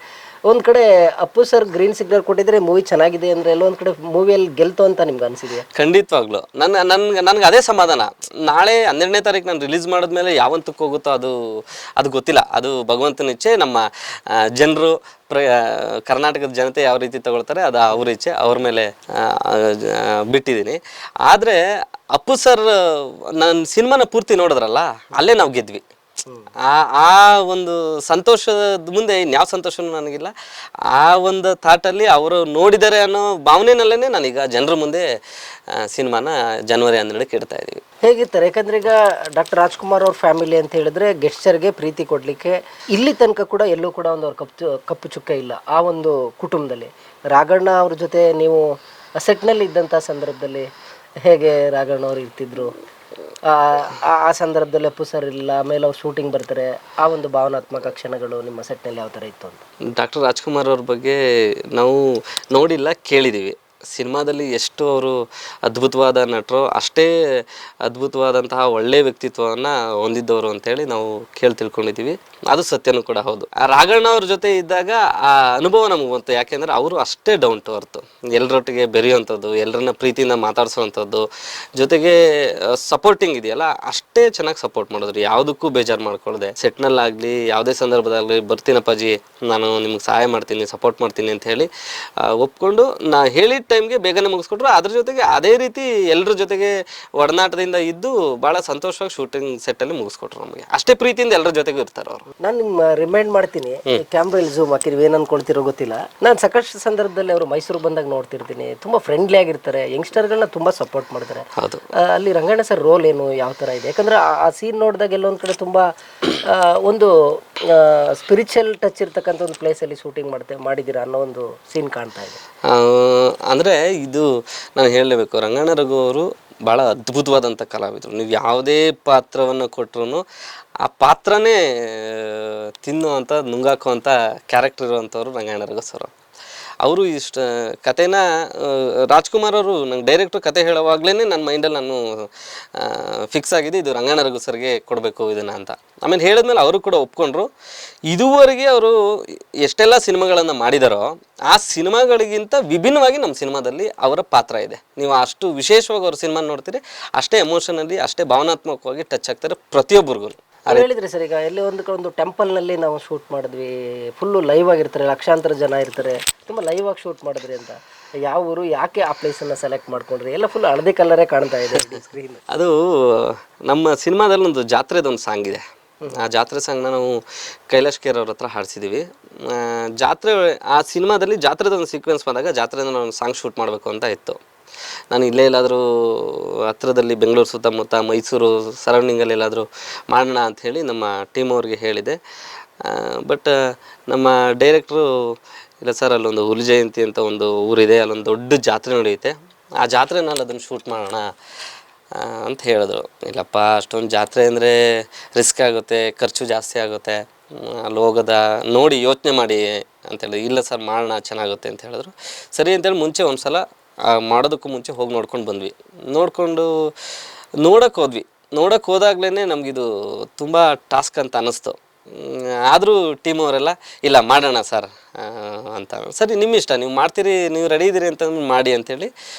ಒಂದು ಕಡೆ ಅಪ್ಪು ಸರ್ ಗ್ರೀನ್ ಸಿಗ್ನಲ್ ಕೊಟ್ಟಿದ್ರೆ ಮೂವಿ ಚೆನ್ನಾಗಿದೆ ಅಂದರೆ ಎಲ್ಲೊಂದು ಕಡೆ ಮೂವಿಯಲ್ಲಿ ಗೆಲ್ತು ಅಂತ ನಿಮ್ಗೆ ಅನಿಸಿದೆಯಾ? ಖಂಡಿತವಾಗ್ಲು ನನಗೆ ಅದೇ ಸಮಾಧಾನ. ನಾಳೆ 12ನೇ ತಾರೀಕು ನಾನು ರಿಲೀಸ್ ಮಾಡಿದ್ಮೇಲೆ ಯಾವಂತಕ್ಕೆ ಹೋಗುತ್ತೋ ಅದು ಗೊತ್ತಿಲ್ಲ. ಅದು ಭಗವಂತನ ಇಚ್ಛೆ. ನಮ್ಮ ಜನರು ಕರ್ನಾಟಕದ ಜನತೆ ಯಾವ ರೀತಿ ತಗೊಳ್ತಾರೆ ಅದು ಅವ್ರ ಇಚ್ಛೆ, ಅವ್ರ ಮೇಲೆ ಬಿಟ್ಟಿದ್ದೀನಿ. ಆದರೆ ಅಪ್ಪು ಸರ್ ನನ್ನ ಸಿನಿಮಾನ ಪೂರ್ತಿ ನೋಡಿದ್ರಲ್ಲ, ಅಲ್ಲೇ ನಾವು ಗೆದ್ವಿ. ಆ ಒಂದು ಸಂತೋಷದ ಮುಂದೆ ಇನ್ಯಾವ ಸಂತೋಷನೂ ನನಗಿಲ್ಲ. ಆ ಒಂದು ಥಾಟಲ್ಲಿ ಅವರು ನೋಡಿದ್ದಾರೆ ಅನ್ನೋ ಭಾವನೆನಲ್ಲೇ ನಾನೀಗ ಜನರ ಮುಂದೆ ಸಿನಿಮಾನ ಜನವರಿ 12ಕ್ಕೆ ಇಡ್ತಾ ಇದ್ದೀವಿ. ಹೇಗಿರ್ತಾರೆ? ಯಾಕಂದ್ರೆ ಈಗ ಡಾಕ್ಟರ್ ರಾಜ್ಕುಮಾರ್ ಅವ್ರ ಫ್ಯಾಮಿಲಿ ಅಂತ ಹೇಳಿದ್ರೆ ಗೆಸ್ಟರ್ಗೆ ಪ್ರೀತಿ ಕೊಡಲಿಕ್ಕೆ ಇಲ್ಲಿ ತನಕ ಕೂಡ ಎಲ್ಲೂ ಕೂಡ ಒಂದು ಅವ್ರ ಕಪ್ಪು ಚುಕ್ಕ ಇಲ್ಲ ಆ ಒಂದು ಕುಟುಂಬದಲ್ಲಿ. ರಾಘಣ್ಣ ಅವ್ರ ಜೊತೆ ನೀವು ಸೆಟ್ನಲ್ಲಿ ಇದ್ದಂಥ ಸಂದರ್ಭದಲ್ಲಿ ಹೇಗೆ ರಾಘಣ್ಣ ಅವ್ರು ಇರ್ತಿದ್ರು? ಆ ಸಂದರ್ಭದಲ್ಲಿ ಅಪ್ಪು ಸರ್ ಇಲ್ಲ, ಆಮೇಲೆ ಅವ್ರು ಶೂಟಿಂಗ್ ಬರ್ತಾರೆ, ಆ ಒಂದು ಭಾವನಾತ್ಮಕ ಕ್ಷಣಗಳು ನಿಮ್ಮ ಸೆಟ್ನಲ್ಲಿ ಯಾವ ಥರ ಇತ್ತು ಅಂತ? ಡಾಕ್ಟರ್ ರಾಜ್ಕುಮಾರ್ ಅವ್ರ ಬಗ್ಗೆ ನಾವು ನೋಡಿಲ್ಲ, ಕೇಳಿದ್ದೀವಿ. ಸಿನಿಮಾದಲ್ಲಿ ಎಷ್ಟು ಅವರು ಅದ್ಭುತವಾದ ನಟರು, ಅಷ್ಟೇ ಅದ್ಭುತವಾದಂತಹ ಒಳ್ಳೆಯ ವ್ಯಕ್ತಿತ್ವವನ್ನು ಹೊಂದಿದ್ದವರು ಅಂತೇಳಿ ನಾವು ತಿಳ್ಕೊಂಡಿದ್ದೀವಿ. ಅದು ಸತ್ಯನೂ ಕೂಡ ಹೌದು. ಆ ರಾಘಣ್ಣ ಅವ್ರ ಜೊತೆ ಇದ್ದಾಗ ಆ ಅನುಭವ ನಮಗೆ ಬಂತು. ಯಾಕೆಂದರೆ ಅವರು ಅಷ್ಟೇ ಡೌನ್ ಟು ಅರ್ತ್, ಎಲ್ಲರೊಟ್ಟಿಗೆ ಬೆರೆಯುವಂಥದ್ದು, ಎಲ್ಲರನ್ನ ಪ್ರೀತಿಯಿಂದ ಮಾತಾಡಿಸುವಂಥದ್ದು, ಜೊತೆಗೆ ಸಪೋರ್ಟಿಂಗ್ ಇದೆಯಲ್ಲ ಅಷ್ಟೇ ಚೆನ್ನಾಗಿ ಸಪೋರ್ಟ್ ಮಾಡಿದ್ರು. ಯಾವುದಕ್ಕೂ ಬೇಜಾರು ಮಾಡ್ಕೊಳ್ಳದೆ, ಸೆಟ್ನಲ್ಲಾಗಲಿ ಯಾವುದೇ ಸಂದರ್ಭದಾಗಲಿ ಬರ್ತೀನಪ್ಪಾಜಿ ನಾನು ನಿಮ್ಗೆ ಸಹಾಯ ಮಾಡ್ತೀನಿ, ಸಪೋರ್ಟ್ ಮಾಡ್ತೀನಿ ಅಂತ ಹೇಳಿ ಒಪ್ಕೊಂಡು ನಾ ಹೇಳಿದ ಟೈಮ್ಗೆ ಬೇಗನೆ ಮುಗಿಸ್ಕೊಟ್ರು. ಅದ್ರ ಜೊತೆಗೆ ಅದೇ ರೀತಿ ಎಲ್ಲರ ಜೊತೆಗೆ ಒಡನಾಟದಿಂದ ಇದ್ದು ಭಾಳ ಸಂತೋಷವಾಗಿ ಶೂಟಿಂಗ್ ಸೆಟ್ಟಲ್ಲಿ ಮುಗಿಸ್ಕೊಟ್ರು. ನಮಗೆ ಅಷ್ಟೇ ಪ್ರೀತಿಯಿಂದ ಎಲ್ಲರ ಜೊತೆಗೂ ಇರ್ತಾರೆ ಅವರು. ನಾನು ನಿಮ್ಮ ರಿಮೈಂಡ್ ಮಾಡ್ತೀನಿ, ಕ್ಯಾಮ್ರಲ್ಲಿ ಝೂಮ್ ಹಾಕಿ ನೀವು ಏನು ಅನ್ಕೊಳ್ತಿರೋ ಗೊತ್ತಿಲ್ಲ. ನಾನು ಸಾಕಷ್ಟು ಸಂದರ್ಭದಲ್ಲಿ ಅವರು ಮೈಸೂರು ಬಂದಾಗ ನೋಡ್ತಿರ್ತೀನಿ, ತುಂಬ ಫ್ರೆಂಡ್ಲಿ ಆಗಿರ್ತಾರೆ, ಯಂಗ್ಸ್ಟರ್ಗಳನ್ನ ತುಂಬ ಸಪೋರ್ಟ್ ಮಾಡ್ತಾರೆ. ಹೌದು. ಅಲ್ಲಿ ರಂಗಣ್ಣ ಸರ್ ರೋಲ್ ಏನು, ಯಾವ ಥರ ಇದೆ? ಯಾಕಂದ್ರೆ ಆ ಸೀನ್ ನೋಡಿದಾಗ ಎಲ್ಲೊಂದು ಕಡೆ ತುಂಬ ಒಂದು ಸ್ಪಿರಿಚುವಲ್ ಟಚ್ ಇರ್ತಕ್ಕಂಥ ಒಂದು ಪ್ಲೇಸಲ್ಲಿ ಶೂಟಿಂಗ್ ಮಾಡಿದ್ದೀರಾ ಅನ್ನೋ ಒಂದು ಸೀನ್ ಕಾಣ್ತಾ ಇದೆ. ಅಂದರೆ ಇದು ನಾನು ಹೇಳಲೇಬೇಕು, ರಂಗಣ್ಣ ರಘು ಅವರು ಭಾಳ ಅದ್ಭುತವಾದಂಥ ಕಲಾವಿದರು. ನೀವು ಯಾವುದೇ ಪಾತ್ರವನ್ನು ಕೊಟ್ಟರು ಆ ಪಾತ್ರನೇ ತಿನ್ನುವಂಥ ನುಂಗಾಕುವಂಥ ಕ್ಯಾರೆಕ್ಟರ್ ಇರುವಂಥವ್ರು ರಂಗಣ್ಣ ರಘು ಸರ್. ಅವರು ಇಷ್ಟು ಕಥೆನ ರಾಜ್ಕುಮಾರ್ ಅವರು ನಂಗೆ ಡೈರೆಕ್ಟ್ರು ಕತೆ ಹೇಳೋವಾಗಲೇ ನನ್ನ ಮೈಂಡಲ್ಲಿ ನಾನು ಫಿಕ್ಸ್ ಆಗಿದೆ, ಇದು ರಂಗಣ್ಣ ರಘು ಸರ್ಗೆ ಕೊಡಬೇಕು ಇದನ್ನು ಅಂತ. ಆಮೇಲೆ ಹೇಳಿದ್ಮೇಲೆ ಅವರು ಕೂಡ ಒಪ್ಕೊಂಡ್ರು. ಇದುವರೆಗೆ ಅವರು ಎಷ್ಟೆಲ್ಲ ಸಿನಿಮಾಗಳನ್ನು ಮಾಡಿದಾರೋ ಆ ಸಿನಿಮಾಗಳಿಗಿಂತ ವಿಭಿನ್ನವಾಗಿ ನಮ್ಮ ಸಿನಿಮಾದಲ್ಲಿ ಅವರ ಪಾತ್ರ ಇದೆ. ನೀವು ಅಷ್ಟು ವಿಶೇಷವಾಗಿ ಅವ್ರ ಸಿನಿಮಾ ನೋಡ್ತೀರಿ, ಅಷ್ಟೇ ಎಮೋಷನಲ್ಲಿ, ಅಷ್ಟೇ ಭಾವನಾತ್ಮಕವಾಗಿ ಟಚ್ ಆಗ್ತಾರೆ ಪ್ರತಿಯೊಬ್ಬರಿಗೂ. ಹೇಳಿದ್ರಿ ಸರ್, ಈಗ ಎಲ್ಲಿ ಒಂದು ಟೆಂಪಲ್ನಲ್ಲಿ ನಾವು ಶೂಟ್ ಮಾಡಿದ್ವಿ, ಫುಲ್ಲು ಲೈವ್ ಆಗಿರ್ತಾರೆ, ಲಕ್ಷಾಂತರ ಜನ ಇರ್ತಾರೆ, ತುಂಬ ಲೈವ್ ಆಗಿ ಶೂಟ್ ಮಾಡಿದ್ರಿ ಅಂತ. ಯಾವ ಊರು, ಯಾಕೆ ಆ ಪ್ಲೇಸನ್ನು ಸೆಲೆಕ್ಟ್ ಮಾಡ್ಕೊಂಡ್ರಿ? ಎಲ್ಲ ಫುಲ್ ಹಳದಿ ಕಲರೇ ಕಾಣ್ತಾ ಇದೆ ಸ್ಕ್ರೀನ್. ಅದು ನಮ್ಮ ಸಿನಿಮಾದಲ್ಲಿ ಒಂದು ಜಾತ್ರೆದೊಂದು ಸಾಂಗ್ ಇದೆ. ಆ ಜಾತ್ರೆ ಸಾಂಗ್ನ ನಾವು ಕೈಲಾಶ್ ಕೇರ್ ಅವ್ರ ಹತ್ರ ಹಾಡಿಸಿದ್ದೀವಿ. ಜಾತ್ರೆ ಆ ಸಿನಿಮಾದಲ್ಲಿ ಜಾತ್ರೆದೊಂದು ಸೀಕ್ವೆನ್ಸ್ ಬಂದಾಗ ಜಾತ್ರೆಯಿಂದ ನಾವು ಸಾಂಗ್ ಶೂಟ್ ಮಾಡಬೇಕು ಅಂತ ಇತ್ತು. ನಾನು ಇಲ್ಲೇ ಎಲ್ಲಾದರೂ ಹತ್ರದಲ್ಲಿ ಬೆಂಗಳೂರು ಸುತ್ತಮುತ್ತ ಮೈಸೂರು ಸರೌಂಡಿಂಗಲ್ಲಿ ಎಲ್ಲಾದರೂ ಮಾಡೋಣ ಅಂಥೇಳಿ ನಮ್ಮ ಟೀಮ್ ಅವ್ರಿಗೆ ಹೇಳಿದೆ. ಬಟ್ ನಮ್ಮ ಡೈರೆಕ್ಟ್ರು ಇಲ್ಲ ಸರ್, ಅಲ್ಲೊಂದು ಹುಲಿ ಜಯಂತಿ ಅಂತ ಒಂದು ಊರಿದೆ, ಅಲ್ಲೊಂದು ದೊಡ್ಡ ಜಾತ್ರೆ ನಡೆಯುತ್ತೆ, ಆ ಜಾತ್ರೆನಲ್ಲಿ ಅದನ್ನು ಶೂಟ್ ಮಾಡೋಣ ಅಂತ ಹೇಳಿದ್ರು. ಇಲ್ಲಪ್ಪ, ಅಷ್ಟೊಂದು ಜಾತ್ರೆ ಅಂದರೆ ರಿಸ್ಕ್ ಆಗುತ್ತೆ, ಖರ್ಚು ಜಾಸ್ತಿ ಆಗುತ್ತೆ, ಅಲ್ಲಿ ಹೋಗೋದ ನೋಡಿ ಯೋಚನೆ ಮಾಡಿ ಅಂತೇಳಿ. ಇಲ್ಲ ಸರ್, ಮಾಡೋಣ, ಚೆನ್ನಾಗುತ್ತೆ ಅಂತ ಹೇಳಿದ್ರು. ಸರಿ ಅಂತೇಳಿ ಮುಂಚೆ ಒಂದು ಸಲ ಮಾಡೋದಕ್ಕೂ ಮುಂಚೆ ಹೋಗಿ ನೋಡ್ಕೊಂಡು ಬಂದ್ವಿ. ನೋಡೋಕ್ಕೆ ಹೋದಾಗ್ಲೇ ನಮಗಿದು ತುಂಬ ಟಾಸ್ಕ್ ಅಂತ ಅನ್ನಿಸ್ತು. ಆದರೂ ಟೀಮ್ ಅವರೆಲ್ಲ ಇಲ್ಲ ಮಾಡೋಣ ಸರ್ ಅಂತ. ಸರಿ, ನಿಮ್ಮ ಇಷ್ಟ, ನೀವು ಮಾಡ್ತೀರಿ, ನೀವು ರೆಡಿ ಇದ್ದೀರಿ ಅಂತಂದ್ರೆ ಮಾಡಿ ಅಂತೇಳಿ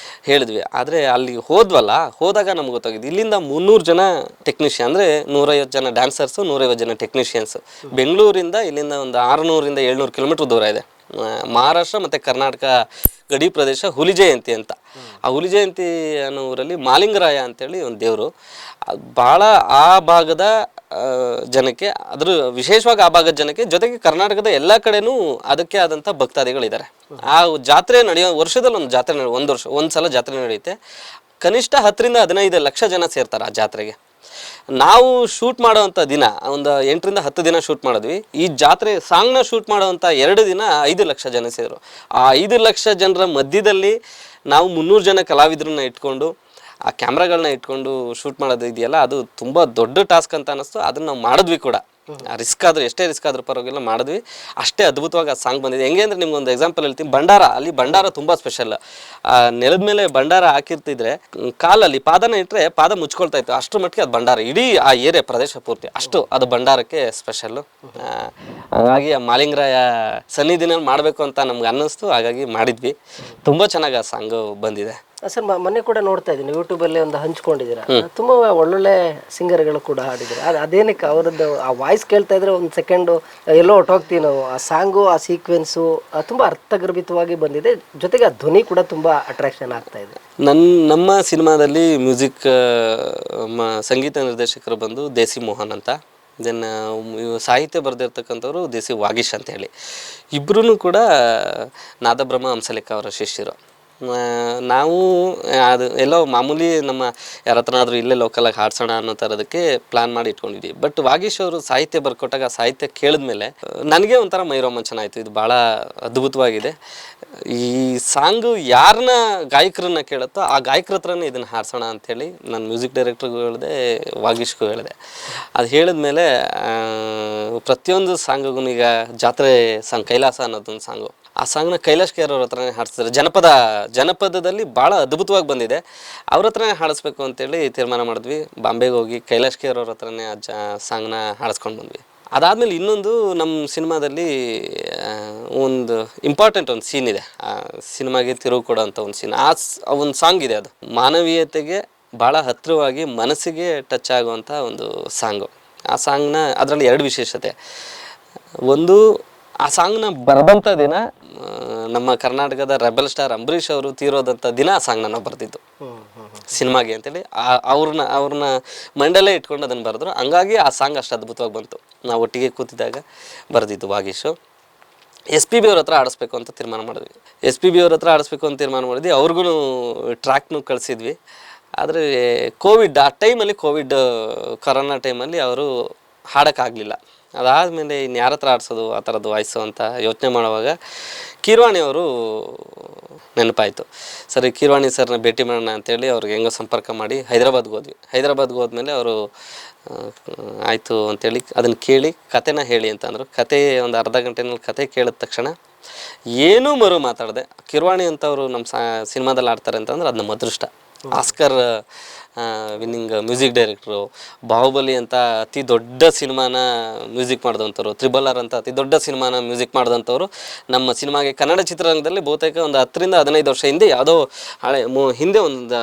ಹೇಳಿದ್ವಿ. ಆದರೆ ಅಲ್ಲಿ ಹೋದಾಗ ನಮ್ಗೆ ಗೊತ್ತಾಗಿದ್ದು, ಇಲ್ಲಿಂದ 300 ಜನ ಟೆಕ್ನಿಷಿಯನ್, ಅಂದರೆ 150 ಜನ ಡ್ಯಾನ್ಸರ್ಸು, 150 ಜನ ಟೆಕ್ನಿಷಿಯನ್ಸು. ಬೆಂಗಳೂರಿಂದ ಇಲ್ಲಿಂದ ಒಂದು 600ರಿಂದ 700 ಕಿಲೋಮೀಟ್ರ್ ದೂರ ಇದೆ. ಮಹಾರಾಷ್ಟ್ರ ಮತ್ತು ಕರ್ನಾಟಕ ಗಡಿ ಪ್ರದೇಶ ಹುಲಿ ಜಯಂತಿ ಅಂತ. ಆ ಹುಲಿ ಜಯಂತಿ ಅನ್ನೋ ಊರಲ್ಲಿ ಮಾಲಿಂಗರಾಯ ಅಂತೇಳಿ ಒಂದು ದೇವರು. ಭಾಳ ಆ ಭಾಗದ ಜನಕ್ಕೆ, ಅದ್ರ ವಿಶೇಷವಾಗಿ ಆ ಭಾಗದ ಜನಕ್ಕೆ, ಜೊತೆಗೆ ಕರ್ನಾಟಕದ ಎಲ್ಲ ಕಡೆನೂ ಅದಕ್ಕೆ ಆದಂಥ ಭಕ್ತಾದಿಗಳಿದ್ದಾರೆ. ಆ ಜಾತ್ರೆ ವರ್ಷದಲ್ಲಿ ಒಂದು ಜಾತ್ರೆ ಒಂದು ಸಲ ಜಾತ್ರೆ ನಡೆಯುತ್ತೆ. ಕನಿಷ್ಠ 10ರಿಂದ 15 ಲಕ್ಷ ಜನ ಸೇರ್ತಾರೆ ಆ ಜಾತ್ರೆಗೆ. ನಾವು ಶೂಟ್ ಮಾಡೋವಂಥ ದಿನ ಒಂದು 8ರಿಂದ 10 ದಿನ ಶೂಟ್ ಮಾಡಿದ್ವಿ. ಈ ಜಾತ್ರೆ ಸಾಂಗ್ನ ಶೂಟ್ ಮಾಡೋವಂಥ 2 ದಿನ 5 ಲಕ್ಷ ಜನ ಸೇರಿದ್ರು. ಆ 5 ಲಕ್ಷ ಜನರ ಮಧ್ಯದಲ್ಲಿ ನಾವು 300 ಜನ ಕಲಾವಿದರನ್ನ ಇಟ್ಕೊಂಡು ಆ ಕ್ಯಾಮ್ರಾಗಳನ್ನ ಇಟ್ಕೊಂಡು ಶೂಟ್ ಮಾಡೋದು ಇದೆಯಲ್ಲ, ಅದು ತುಂಬ ದೊಡ್ಡ ಟಾಸ್ಕ್ ಅಂತ ಅನ್ನಿಸ್ತು. ಅದನ್ನು ನಾವು ಮಾಡಿದ್ವಿ ಕೂಡ. ರಿಸ್ಕ್ ಆದರೂ ಎಷ್ಟೇ ರಿಸ್ಕ್ ಆದರೂ ಪರವಾಗಿಲ್ಲ ಮಾಡಿದ್ವಿ. ಅಷ್ಟೇ ಅದ್ಭುತವಾಗಿ ಆ ಸಾಂಗ್ ಬಂದಿದೆ. ಹೆಂಗೆ ಅಂದರೆ ನಿಮ್ಗೊಂದು ಎಕ್ಸಾಂಪಲ್ ಹೇಳ್ತೀನಿ. ಭಂಡಾರ, ಅಲ್ಲಿ ಭಂಡಾರ ತುಂಬ ಸ್ಪೆಷಲ್. ನೆಲದ ಮೇಲೆ ಭಂಡಾರ ಹಾಕಿರ್ತಿದ್ರೆ ಕಾಲಲ್ಲಿ ಪಾದನ ಇಟ್ಟರೆ ಪಾದ ಮುಚ್ಕೊಳ್ತಾ ಇತ್ತು. ಅಷ್ಟರ ಮಟ್ಟಿಗೆ ಅದು ಭಂಡಾರ, ಇಡೀ ಆ ಏರಿಯಾ ಪ್ರದೇಶ ಪೂರ್ತಿ ಅಷ್ಟು ಅದು ಭಂಡಾರಕ್ಕೆ ಸ್ಪೆಷಲ್ಲು. ಹಾಗಾಗಿ ಆ ಮಾಲಿಂಗರಾಯ ಸನ್ನಿಧಿನಲ್ಲಿ ಮಾಡಬೇಕು ಅಂತ ನಮ್ಗೆ ಅನ್ನಿಸ್ತು. ಹಾಗಾಗಿ ಮಾಡಿದ್ವಿ. ತುಂಬ ಚೆನ್ನಾಗಿ ಆ ಸಾಂಗು ಬಂದಿದೆ. ಸರ್ ಮೊನ್ನೆ ಕೂಡ ನೋಡ್ತಾ ಇದ್ದೀನಿ ಯೂಟ್ಯೂಬಲ್ಲಿ ಒಂದು ಹಂಚ್ಕೊಂಡಿದ್ದೀರಾ, ತುಂಬ ಒಳ್ಳೊಳ್ಳೆ ಸಿಂಗರ್ಗಳು ಕೂಡ ಹಾಡಿದ್ದೀರಾ. ಅದೇನಕ್ಕೆ ಅವರದ್ದು ಆ ವಾಯ್ಸ್ ಕೇಳ್ತಾ ಇದ್ರೆ ಒಂದು ಸೆಕೆಂಡು ಎಲ್ಲೋ ಹೊಟ್ಟೋಗ್ತೀವಿ ನಾವು. ಆ ಸಾಂಗು, ಆ ಸೀಕ್ವೆನ್ಸು ತುಂಬ ಅರ್ಥಗರ್ಭಿತವಾಗಿ ಬಂದಿದೆ. ಜೊತೆಗೆ ಆ ಧ್ವನಿ ಕೂಡ ತುಂಬ ಅಟ್ರಾಕ್ಷನ್ ಆಗ್ತಾ ಇದೆ. ನಮ್ಮ ಸಿನಿಮಾದಲ್ಲಿ ಮ್ಯೂಸಿಕ್ ಸಂಗೀತ ನಿರ್ದೇಶಕರು ಬಂದು ದೇಸಿ ಮೋಹನ್ ಅಂತ, ದೆನ್ ಸಾಹಿತ್ಯ ಬರೆದಿರ್ತಕ್ಕಂಥವ್ರು ದೇಸಿ ವಾಗೀಶ್ ಅಂತ ಹೇಳಿ. ಇಬ್ಬರೂ ಕೂಡ ನಾದಬ್ರಹ್ಮ ಹಂಸಲೇಖ ಅವರ ಶಿಷ್ಯರು. ನಾವು ಅದು ಎಲ್ಲೋ ಮಾಮೂಲಿ ನಮ್ಮ ಯಾರ ಹತ್ರನಾದರೂ ಇಲ್ಲೇ ಲೋಕಲಾಗಿ ಹಾಡ್ಸೋಣ ಅನ್ನೋ ಥರದಕ್ಕೆ ಪ್ಲ್ಯಾನ್ ಮಾಡಿ ಇಟ್ಕೊಂಡಿದ್ವಿ. ಬಟ್ ವಾಗೀಶ್ ಅವರು ಸಾಹಿತ್ಯ ಬರ್ಕೊಟ್ಟಾಗ ಆ ಸಾಹಿತ್ಯ ಕೇಳಿದ್ಮೇಲೆ ನನಗೆ ಒಂಥರ ಮೈರೋಮಾಂಚನ ಆಯಿತು. ಇದು ಭಾಳ ಅದ್ಭುತವಾಗಿದೆ. ಈ ಸಾಂಗು ಯಾರನ್ನ ಗಾಯಕರನ್ನ ಕೇಳುತ್ತೋ ಆ ಗಾಯಕರ ಹತ್ರನೇ ಇದನ್ನು ಹಾಡ್ಸೋಣ ಅಂಥೇಳಿ ನಾನು ಮ್ಯೂಸಿಕ್ ಡೈರೆಕ್ಟ್ರಿಗೂ ಹೇಳಿದೆ, ವಾಗೀಶ್ಗೂ ಹೇಳಿದೆ. ಅದು ಹೇಳಿದ್ಮೇಲೆ ಪ್ರತಿಯೊಂದು ಸಾಂಗಿಗೂ ಈಗ ಜಾತ್ರೆ ಸಾಂಗ್ ಕೈಲಾಸ ಅನ್ನೋದೊಂದು ಸಾಂಗು, ಆ ಸಾಂಗ್ನ ಕೈಲಾಶ್ ಕೇರ್ ಅವ್ರ ಹತ್ರನೇ ಹಾಡಿಸ್ತಾರೆ. ಜನಪದದಲ್ಲಿ ಭಾಳ ಅದ್ಭುತವಾಗಿ ಬಂದಿದೆ. ಅವ್ರ ಹತ್ರನೇ ಹಾಡಿಸ್ಬೇಕು ಅಂತೇಳಿ ತೀರ್ಮಾನ ಮಾಡಿದ್ವಿ. ಬಾಂಬೆಗೆ ಹೋಗಿ ಕೈಲಾಶ್ ಕೇರ್ ಅವ್ರ ಹತ್ರನೇ ಆ ಸಾಂಗ್ನ ಹಾಡಿಸ್ಕೊಂಡು ಬಂದ್ವಿ. ಅದಾದಮೇಲೆ ಇನ್ನೊಂದು ನಮ್ಮ ಸಿನಿಮಾದಲ್ಲಿ ಒಂದು ಇಂಪಾರ್ಟೆಂಟ್ ಒಂದು ಸೀನ್ ಇದೆ. ಆ ಸಿನಿಮಾಗೆ ತಿರುವು ಕೊಡೋ ಅಂಥ ಒಂದು ಸೀನ್. ಆ ಒಂದು ಸಾಂಗ್ ಇದೆ. ಅದು ಮಾನವೀಯತೆಗೆ ಭಾಳ ಹತ್ತಿರವಾಗಿ ಮನಸ್ಸಿಗೆ ಟಚ್ ಆಗುವಂಥ ಒಂದು ಸಾಂಗು. ಆ ಸಾಂಗ್ನ ಅದರಲ್ಲಿ 2 ವಿಶೇಷತೆ. ಒಂದು, ಆ ಸಾಂಗ್ನ ಬರೆದಂಥ ದಿನ ನಮ್ಮ ಕರ್ನಾಟಕದ ರೆಬಲ್ ಸ್ಟಾರ್ ಅಂಬರೀಷ್ ಅವರು ತೀರೋದಂಥ ದಿನ ಆ ಸಾಂಗ್ನ ನಾವು ಬರೆದಿದ್ದು ಸಿನಿಮಾಗೆ ಅಂತೇಳಿ. ಅವ್ರನ್ನ ಮಂಡಲೇ ಇಟ್ಕೊಂಡು ಅದನ್ನು ಬರೆದ್ರು. ಹಂಗಾಗಿ ಆ ಸಾಂಗ್ ಅಷ್ಟು ಅದ್ಭುತವಾಗಿ ಬಂತು. ನಾವು ಒಟ್ಟಿಗೆ ಕೂತಿದ್ದಾಗ ಬರೆದಿದ್ದು ವಾಗೀಶು. SPB ಅವ್ರ ಹತ್ರ ಆಡಿಸ್ಬೇಕು ಅಂತ ತೀರ್ಮಾನ ಮಾಡಿದ್ವಿ. SPB ಅವ್ರ ಹತ್ರ ಆಡಿಸ್ಬೇಕು ಅಂತ ತೀರ್ಮಾನ ಮಾಡಿದ್ವಿ. ಅವ್ರಿಗೂ ಟ್ರ್ಯಾಕ್ನು ಕಳಿಸಿದ್ವಿ. ಆದರೆ ಆ ಟೈಮಲ್ಲಿ ಕೊರೋನಾ ಟೈಮಲ್ಲಿ ಅವರು ಹಾಡೋಕ್ಕಾಗಲಿಲ್ಲ. ಅದಾದಮೇಲೆ ಇನ್ನು ಯಾರ ಹತ್ರ ಆಡಿಸೋದು ಆ ಥರದ್ದು ವಾಯ್ಸು ಅಂತ ಯೋಚನೆ ಮಾಡುವಾಗ ಕೀರ್ವಾಣಿ ಅವರು ನೆನಪಾಯಿತು. ಸರಿ, ಕೀರ್ವಾಣಿ ಸರ್ನ ಭೇಟಿ ಮಾಡೋಣ ಅಂತೇಳಿ ಅವ್ರಿಗೆ ಹೆಂಗೋ ಸಂಪರ್ಕ ಮಾಡಿ ಹೈದರಾಬಾದ್ಗೆ ಹೋದ್ವಿ. ಹೈದರಾಬಾದ್ಗೆ ಹೋದ್ಮೇಲೆ ಅವರು ಆಯಿತು ಅಂತೇಳಿ ಅದನ್ನು ಕೇಳಿ ಕತೆನ ಹೇಳಿ ಅಂತಂದರು. ಕತೆ ಒಂದು ಅರ್ಧ ಗಂಟೆನಲ್ಲಿ ಕತೆ ಕೇಳಿದ ತಕ್ಷಣ ಏನೂ ಮಾತಾಡಿದೆ. ಕಿರ್ವಾಣಿ ಅಂತವರು ನಮ್ಮ ಸಿನಿಮಾದಲ್ಲಿ ಆಡ್ತಾರೆ ಅಂತಂದ್ರೆ ಅದು ನಮ್ಮ ಅದೃಷ್ಟ. ಆಸ್ಕರ್ ವಿನ್ನಿಂಗ್ ಮ್ಯೂಸಿಕ್ ಡೈರೆಕ್ಟ್ರು, ಬಾಹುಬಲಿ ಅಂತ ಅತಿ ದೊಡ್ಡ ಸಿನಿಮಾನ ಮ್ಯೂಸಿಕ್ ಮಾಡಿದಂಥವ್ರು, RRR ಅಂತ ಅತಿ ದೊಡ್ಡ ಸಿನಿಮಾನ ಮ್ಯೂಸಿಕ್ ಮಾಡಿದಂಥವ್ರು ನಮ್ಮ ಸಿನಿಮಾಗೆ ಕನ್ನಡ ಚಿತ್ರರಂಗದಲ್ಲಿ ಬಹುತೇಕ ಒಂದು 10ರಿಂದ 15 ವರ್ಷ ಹಿಂದೆ ಯಾವುದೋ ಹಿಂದೆ ಒಂದು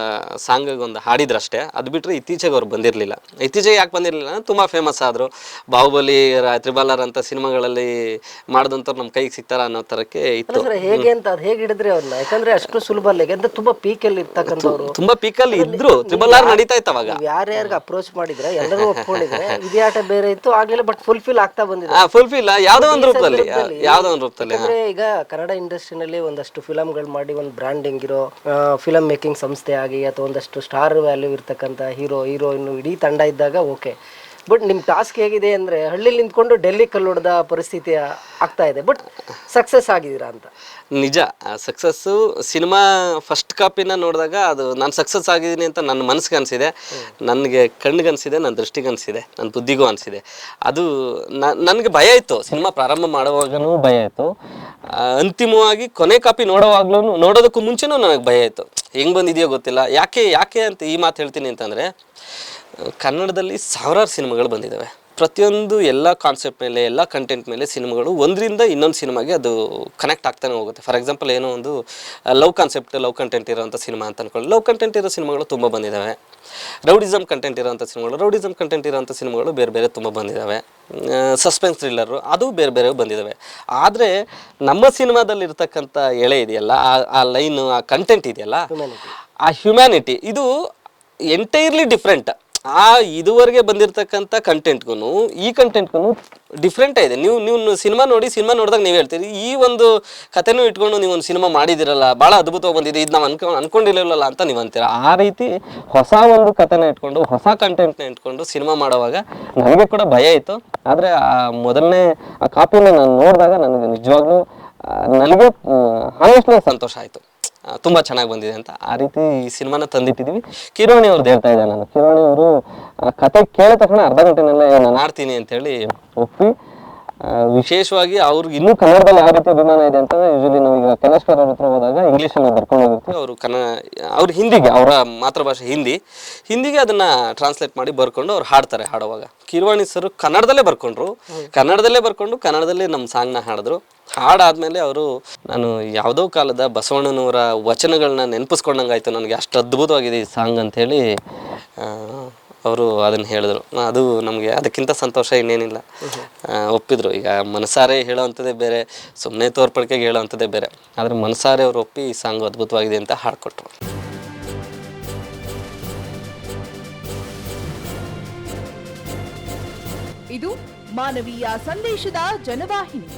ಸಾಂಗಿಗೆ ಒಂದು ಹಾಡಿದ್ರಷ್ಟೇ. ಅದು ಬಿಟ್ಟರೆ ಇತ್ತೀಚೆಗೆ ಅವ್ರು ಬಂದಿರಲಿಲ್ಲ. ಇತ್ತೀಚೆಗೆ ಯಾಕೆ ಬಂದಿರಲಿಲ್ಲ ಅಂದರೆ ತುಂಬ ಫೇಮಸ್ ಆದರು. ಬಾಹುಬಲಿ, RRR ಅಂತ ಸಿನಿಮಾಗಳಲ್ಲಿ ಮಾಡಿದಂಥವ್ರು ನಮ್ಮ ಕೈಗೆ ಸಿಗ್ತಾರ ಅನ್ನೋ ಥರಕ್ಕೆ ಇತ್ತು. ಹೇಗೆ ಅಂತ ಅದು ಹೇಗೆ ಹಿಡಿದ್ರೆ ಅವ್ರನ್ನ? ಯಾಕಂದರೆ ಅಷ್ಟು ಸುಲಭ ಅಲ್ಲ. ಯಾಕಂದ್ರೆ ತುಂಬ ಪೀಕಲ್ಲಿ ಇರ್ತಕ್ಕಂಥವ್ರು, ತುಂಬ ಪೀಕಲ್ಲಿ ಇದ್ರು. RRR ನಡೀತಾ ಇತ್ತು ಅವಾಗ. ಯಾರ್ಯಾರಿಗೆ ಅಪ್ರೋಚ್ ಮಾಡಿದ್ರೆ ಎಲ್ಲರೂ ಒಪ್ಕೊಂಡಿದ್ರೆ ವಿದ್ಯಾಟ ಬೇರೆ ಇತ್ತು ಆಗಲಿಲ್ಲ, ಬಟ್ ಫುಲ್ಫಿಲ್ ಆಗ್ತಾ ಬಂದಿದೆ. ಫುಲ್ಫಿಲ್ ಯಾವುದೋ ಒಂದು ರೂಪದಲ್ಲಿ. ಅಂದ್ರೆ ಈಗ ಕನ್ನಡ ಇಂಡಸ್ಟ್ರಿನಲ್ಲಿ ಒಂದಷ್ಟು ಫಿಲಮ್ಗಳು ಮಾಡಿ ಒಂದು ಬ್ರ್ಯಾಂಡಿಂಗ್ ಇರೋ ಫಿಲಮ್ ಮೇಕಿಂಗ್ ಸಂಸ್ಥೆ ಆಗಿ ಅಥವಾ ಒಂದಷ್ಟು ಸ್ಟಾರ್ ವ್ಯಾಲ್ಯೂ ಇರ್ತಕ್ಕಂಥ ಹೀರೋಯಿನ್ ಇಡೀ ತಂಡ ಇದ್ದಾಗ ಓಕೆ. ಬಟ್ ನಿಮ್ಮ ಟಾಸ್ಕ್ ಹೇಗಿದೆ ಅಂದರೆ ಹಳ್ಳಿಲಿ ನಿಂತ್ಕೊಂಡು ಡೆಲ್ಲಿ ಕಲ್ಲೊಡ್ದ ಪರಿಸ್ಥಿತಿ ಆಗ್ತಾ ಇದೆ. ಬಟ್ ಸಕ್ಸಸ್ ಆಗಿದ್ದೀರಾ ಅಂತ? ನಿಜ, ಸಕ್ಸಸ್ಸು ಸಿನಿಮಾ ಫಸ್ಟ್ ಕಾಪಿನ ನೋಡಿದಾಗ ಅದು ನಾನು ಸಕ್ಸಸ್ ಆಗಿದ್ದೀನಿ ಅಂತ ನನ್ನ ಮನಸ್ಸಿಗೆ ಅನಿಸಿದೆ, ನನಗೆ ಕಣ್ಣಿಗೆ ಅನಿಸಿದೆ, ನನ್ನ ದೃಷ್ಟಿಗೆ ಅನಿಸಿದೆ, ನನ್ನ ಬುದ್ಧಿಗೂ ಅನಿಸಿದೆ. ಅದು ನನಗೆ ಭಯ ಇತ್ತು. ಸಿನಿಮಾ ಪ್ರಾರಂಭ ಮಾಡುವಾಗಲೂ ಭಯ ಇತ್ತು. ಅಂತಿಮವಾಗಿ ಕೊನೆ ಕಾಪಿ ನೋಡೋದಕ್ಕೂ ಮುಂಚೆನೂ ನನಗೆ ಭಯ ಇತ್ತು. ಹೆಂಗೆ ಬಂದಿದೆಯೋ ಗೊತ್ತಿಲ್ಲ. ಯಾಕೆ ಅಂತ ಈ ಮಾತು ಹೇಳ್ತೀನಿ ಅಂತಂದರೆ, ಕನ್ನಡದಲ್ಲಿ ಸಾವಿರಾರು ಸಿನಿಮಾಗಳು ಬಂದಿದ್ದಾವೆ. ಪ್ರತಿಯೊಂದು ಎಲ್ಲ ಕಾನ್ಸೆಪ್ಟ್ ಮೇಲೆ, ಎಲ್ಲ ಕಂಟೆಂಟ್ ಮೇಲೆ ಸಿನಿಮಾಗಳು ಒಂದರಿಂದ ಇನ್ನೊಂದು ಸಿನಿಮಾಗೆ ಅದು ಕನೆಕ್ಟ್ ಆಗ್ತಾನೆ ಹೋಗುತ್ತೆ. ಫಾರ್ ಎಕ್ಸಾಂಪಲ್, ಏನೋ ಒಂದು ಲವ್ ಕಾನ್ಸೆಪ್ಟ್, ಲವ್ ಕಂಟೆಂಟ್ ಇರೋಂಥ ಸಿನಿಮಾ ಅಂತ ಅಂದ್ಕೊಳ್ಳಿ. ಲವ್ ಕಂಟೆಂಟ್ ಇರೋ ಸಿನಿಮಾಗಳು ತುಂಬ ಬಂದಿದ್ದಾವೆ. ರೌಡಿಸಮ್ ಕಂಟೆಂಟ್ ಇರೋಂಥ ಸಿನಿಮಾಗಳು ಬೇರೆ ಬೇರೆ ತುಂಬ ಬಂದಿದ್ದಾವೆ. ಸಸ್ಪೆನ್ಸ್ ಥ್ರಿಲ್ಲರು ಅದು ಬೇರೆ ಬೇರೆ ಬಂದಿದ್ದಾವೆ. ಆದರೆ ನಮ್ಮ ಸಿನಿಮಾದಲ್ಲಿರ್ತಕ್ಕಂಥ ಎಳೆ ಇದೆಯಲ್ಲ, ಆ ಲೈನು, ಆ ಕಂಟೆಂಟ್ ಇದೆಯಲ್ಲ, ಆ ಹ್ಯುಮ್ಯಾನಿಟಿ ಇದು ಎಂಟೈರ್ಲಿ ಡಿಫ್ರೆಂಟ್. ಇದುವರೆಗೆ ಬಂದಿರತಕ್ಕಂಥ ಕಂಟೆಂಟ್ಗೂ ಈ ಕಂಟೆಂಟ್ಗೂ ಡಿಫ್ರೆಂಟೇ ಇದೆ. ನೀವು ಸಿನಿಮಾ ನೋಡಿದಾಗ ನೀವು ಹೇಳ್ತೀರಿ ಈ ಒಂದು ಕಥೆನೂ ಇಟ್ಕೊಂಡು ನೀವು ಒಂದು ಸಿನಿಮಾ ಮಾಡಿದಿರಲ್ಲ, ಭಾಳ ಅದ್ಭುತವಾಗಿ ಬಂದಿದೆ, ಇದು ನಾವು ಅನ್ಕೊಂಡಿರಲಿಲ್ಲ ಅಂತ ನೀವು ಅಂತೀರ. ಆ ರೀತಿ ಹೊಸ ಒಂದು ಕಥೆನ ಇಟ್ಕೊಂಡು ಹೊಸ ಕಂಟೆಂಟ್ನ ಇಟ್ಕೊಂಡು ಸಿನಿಮಾ ಮಾಡುವಾಗ ನನಗೆ ಕೂಡ ಭಯ ಇತ್ತು. ಆದರೆ ಮೊದಲನೇ ಆ ಕಾಪಿನ ನಾನು ನೋಡಿದಾಗ ನನಗೆ ನಿಜವಾಗ್ಲೂ ನನಗೆ ಹಾನೆಸ್ಟ್ಲಿ ಸಂತೋಷ ಆಯಿತು, ತುಂಬ ಚೆನ್ನಾಗಿ ಬಂದಿದೆ ಅಂತ. ಆ ರೀತಿ ಈ ಸಿನಿಮಾನ ತಂದಿಟ್ಟಿದ್ದೀವಿ. ಕಿರೋಣಿ ಅವ್ರದ್ದು ಹೇಳ್ತಾ ಇದ್ದೆ ನಾನು, ಕಿರೋಣಿ ಅವರು ಕತೆ ಕೇಳಿದ ತಕ್ಷಣ ಅರ್ಧ ಗಂಟೆನಲ್ಲೇ ನಾನು ಆಡ್ತೀನಿ ಅಂತೇಳಿ ಒಪ್ಪಿ, ವಿಶೇಷವಾಗಿ ಅವ್ರಿಗೆ ಇನ್ನೂ ಕನ್ನಡದಲ್ಲಿ ಯಾವ ರೀತಿ ಅಭಿಮಾನ ಇದೆ ಅಂತಂದರೆ, ಯೂಶಲಿ ನಾವೀಗ ಕನಸ್ಕರ್ ಅವ್ರ ಹತ್ರ ಹೋದಾಗ ಇಂಗ್ಲೀಷಲ್ಲಿ ಬರ್ಕೊಂಡು ಹೋಗಿರ್ತೀವಿ, ಅವ್ರು ಹಿಂದಿಗೆ, ಅವರ ಮಾತೃಭಾಷೆ ಹಿಂದಿಗೆ ಅದನ್ನು ಟ್ರಾನ್ಸ್ಲೇಟ್ ಮಾಡಿ ಬರ್ಕೊಂಡು ಅವ್ರು ಹಾಡ್ತಾರೆ. ಹಾಡುವಾಗ ಕಿರವಾಣಿ ಸರ್ ಕನ್ನಡದಲ್ಲೇ ಬರ್ಕೊಂಡು ಕನ್ನಡದಲ್ಲೇ ನಮ್ಮ ಸಾಂಗ್ನ ಹಾಡಿದ್ರು. ಹಾಡಾದ್ಮೇಲೆ ಅವರು, ನಾನು ಯಾವುದೋ ಕಾಲದ ಬಸವಣ್ಣನವರ ವಚನಗಳನ್ನ ನೆನಪಿಸ್ಕೊಂಡಂಗಾಯ್ತು ನನಗೆ, ಅಷ್ಟು ಅದ್ಭುತವಾಗಿದೆ ಈ ಸಾಂಗ್ ಅಂಥೇಳಿ ಅವರು ಅದನ್ನು ಹೇಳಿದ್ರು. ಅದು ನಮಗೆ ಅದಕ್ಕಿಂತ ಸಂತೋಷ ಇನ್ನೇನಿಲ್ಲ. ಒಪ್ಪಿದ್ರು. ಈಗ ಮನಸಾರೆ ಹೇಳೋವಂಥದ್ದೇ ಬೇರೆ, ಸುಮ್ಮನೆ ತೋರ್ಪಡಿಕೆಗೆ ಹೇಳೋವಂಥದ್ದೇ ಬೇರೆ. ಆದರೆ ಮನಸಾರೆ ಅವರು ಒಪ್ಪಿ ಈ ಸಾಂಗು ಅದ್ಭುತವಾಗಿದೆ ಅಂತ ಹಾಡ್ಕೊಟ್ರು. ಇದು ಮಾನವೀಯ ಸಂದೇಶದ ಜನವಾಹಿನಿ.